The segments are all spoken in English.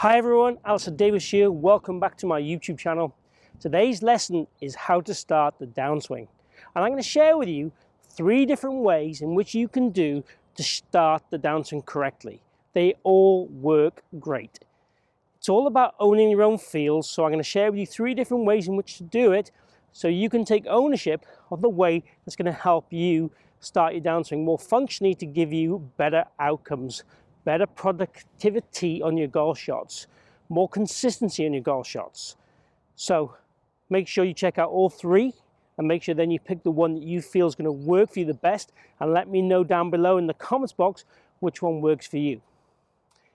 Hi everyone, Alistair Davies here. Welcome back to my YouTube channel. Today's lesson is how to start the downswing. And I'm going to share with you 3 different ways in which you can do to start the downswing correctly. They all work great. It's all about owning your own feels, so I'm going to share with you 3 different ways in which to do it so you can take ownership of the way that's going to help you start your downswing more functionally to give you better outcomes, better productivity on your golf shots, more consistency on your golf shots. So make sure you check out all 3 and make sure then you pick the one that you feel is going to work for you the best, and let me know down below in the comments box which one works for you.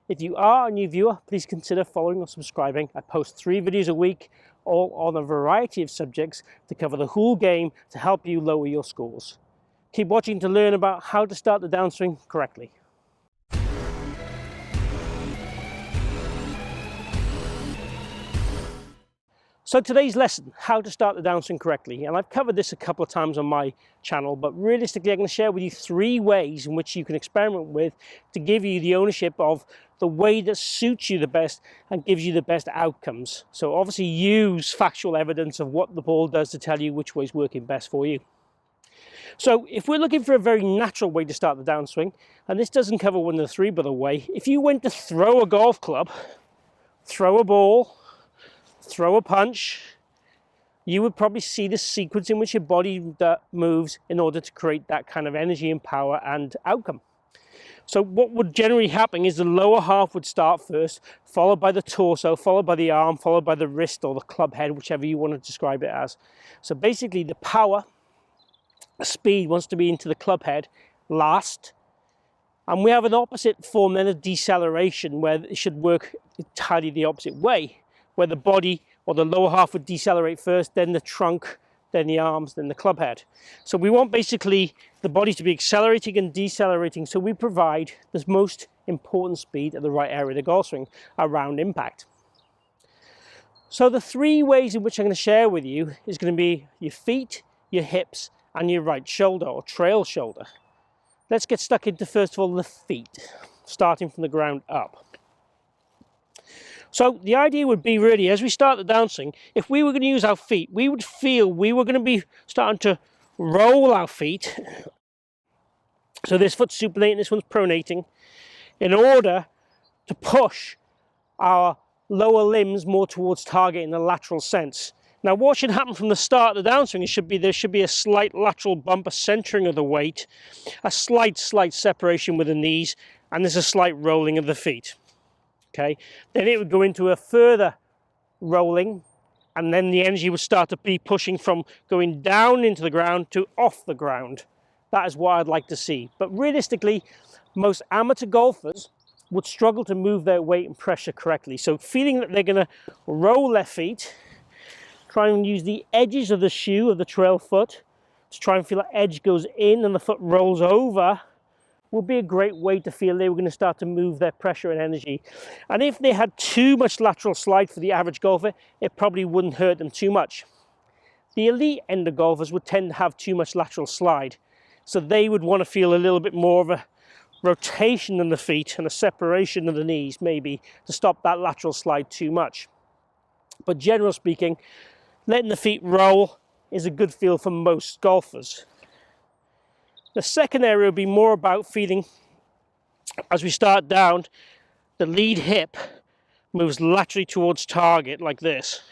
If you are a new viewer, please consider following or subscribing. I post 3 videos a week, all on a variety of subjects to cover the whole game to help you lower your scores. Keep watching to learn about how to start the downswing correctly. So today's lesson, how to start the downswing correctly, and I've covered this a couple of times on my channel, but realistically I'm going to share with you 3 ways in which you can experiment with to give you the ownership of the way that suits you the best and gives you the best outcomes. So obviously use factual evidence of what the ball does to tell you which way is working best for you. So if we're looking for a very natural way to start the downswing, and this doesn't cover one of the 3 by the way, if you went to throw a golf club, throw a ball, throw a punch, you would probably see the sequence in which your body moves in order to create that kind of energy and power and outcome. So what would generally happen is the lower half would start first, followed by the torso, followed by the arm, followed by the wrist or the club head, whichever you want to describe it as. So basically the power, the speed wants to be into the club head last, and we have an opposite form then of deceleration where it should work entirely the opposite way, where the body or the lower half would decelerate first, then the trunk, then the arms, then the club head. So we want basically the body to be accelerating and decelerating, so we provide the most important speed at the right area of the golf swing around impact. So the 3 ways in which I'm going to share with you is going to be your feet, your hips, and your right shoulder or trail shoulder. Let's get stuck into first of all the feet, starting from the ground up. So the idea would be really, as we start the downswing, if we were going to use our feet, we would feel we were going to be starting to roll our feet. So this foot's supinating, this one's pronating, in order to push our lower limbs more towards target in a lateral sense. Now what should happen from the start of the downswing, there should be a slight lateral bump, a centering of the weight, a slight separation with the knees, and there's a slight rolling of the feet. Okay, then it would go into a further rolling, and then the energy would start to be pushing from going down into the ground to off the ground. That is what I'd like to see. But realistically, most amateur golfers would struggle to move their weight and pressure correctly. So feeling that they're going to roll their feet, try and use the edges of the shoe, of the trail foot, to try and feel that edge goes in and the foot rolls over, would be a great way to feel they were going to start to move their pressure and energy. And if they had too much lateral slide for the average golfer, it probably wouldn't hurt them too much. The elite end of golfers would tend to have too much lateral slide, so they would want to feel a little bit more of a rotation in the feet and a separation of the knees maybe to stop that lateral slide too much. But generally speaking, letting the feet roll is a good feel for most golfers. The second area would be more about feeling, as we start down, the lead hip moves laterally towards target like this.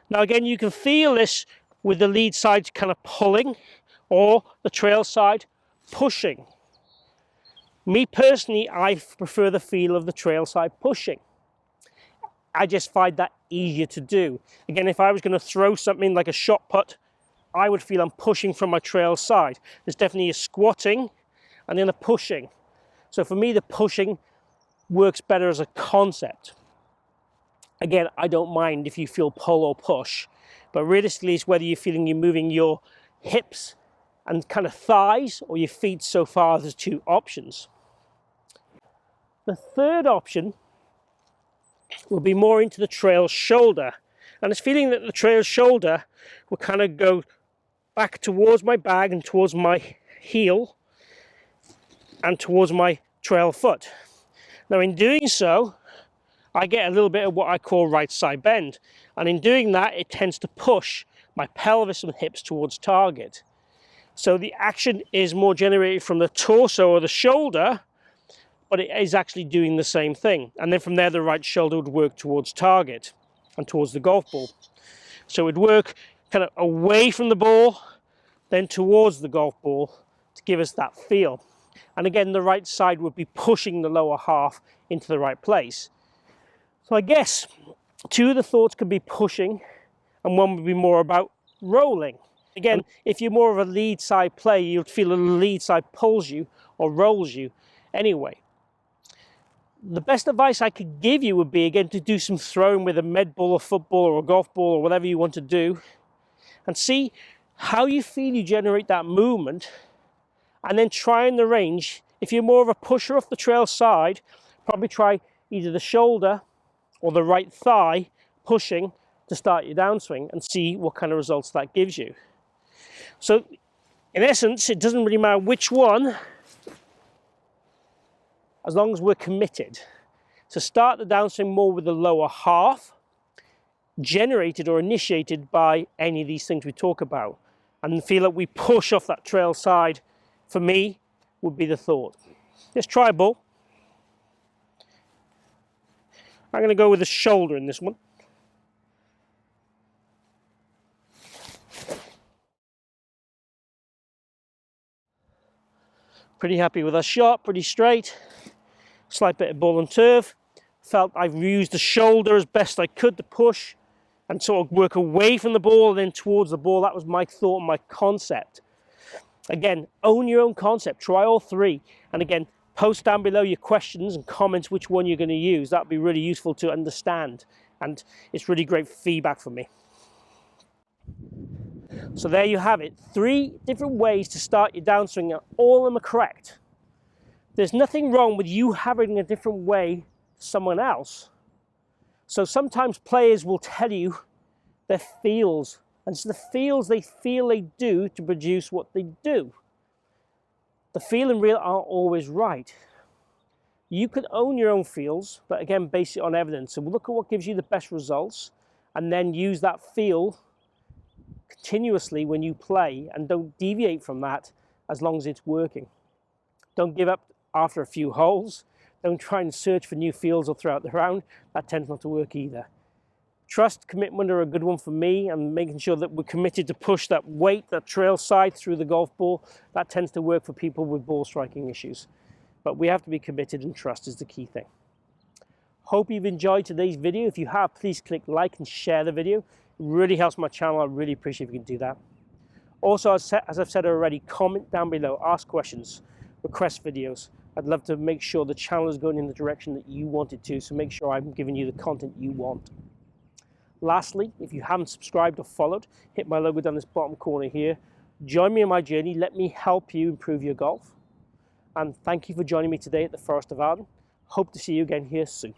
Now again, you can feel this with the lead side kind of pulling or the trail side pushing. Me personally, I prefer the feel of the trail side pushing. I just find that easier to do. Again, if I was going to throw something like a shot put, I would feel I'm pushing from my trail side. There's definitely a squatting and then a pushing. So for me, the pushing works better as a concept. Again, I don't mind if you feel pull or push, but realistically it's whether you're feeling you're moving your hips and kind of thighs or your feet so far. There's 2 options. The third option will be more into the trail shoulder, and it's feeling that the trail shoulder will kind of go back towards my bag and towards my heel and towards my trail foot. Now in doing so, I get a little bit of what I call right side bend. And in doing that, it tends to push my pelvis and hips towards target. So the action is more generated from the torso or the shoulder, but it is actually doing the same thing. And then from there, the right shoulder would work towards target and towards the golf ball. So it would work kind of away from the ball, then towards the golf ball to give us that feel. And again, the right side would be pushing the lower half into the right place. So I guess two of the thoughts could be pushing and one would be more about rolling. Again, if you're more of a lead side player, you'd feel the lead side pulls you or rolls you anyway. The best advice I could give you would be, again, to do some throwing with a med ball or football or a golf ball or whatever you want to do, and see how you feel you generate that movement, and then try in the range. If you're more of a pusher off the trail side, probably try either the shoulder or the right thigh pushing to start your downswing and see what kind of results that gives you. So in essence, it doesn't really matter which one, as long as we're committed. So start the downswing more with the lower half, generated or initiated by any of these things we talk about, and feel that we push off that trail side, for me, would be the thought. Let's try a ball. I'm going to go with the shoulder in this one. Pretty happy with our shot, pretty straight. Slight bit of ball and turf. Felt I've used the shoulder as best I could to push and sort of work away from the ball and then towards the ball. That was my thought and my concept. Again, own your own concept. Try all three. And again, post down below your questions and comments which one you're going to use. That would be really useful to understand. And it's really great feedback for me. So there you have it. 3 different ways to start your downswing, and all of them are correct. There's nothing wrong with you having a different way to someone else. So sometimes players will tell you their feels, and it's the feels they feel they do to produce what they do. The feel and real aren't always right. You can own your own feels, but again, base it on evidence. So look at what gives you the best results, and then use that feel continuously when you play, and don't deviate from that as long as it's working. Don't give up after a few holes. Don't try and search for new feels all throughout the round. That tends not to work either. Trust, commitment are a good one for me, and making sure that we're committed to push that weight, that trail side through the golf ball. That tends to work for people with ball striking issues. But we have to be committed, and trust is the key thing. Hope you've enjoyed today's video. If you have, please click like and share the video. It really helps my channel. I really appreciate if you can do that. Also, as I've said already, comment down below, ask questions, request videos. I'd love to make sure the channel is going in the direction that you want it to, so make sure I'm giving you the content you want. Lastly, if you haven't subscribed or followed, hit my logo down this bottom corner here. Join me on my journey. Let me help you improve your golf. And thank you for joining me today at the Forest of Arden. Hope to see you again here soon.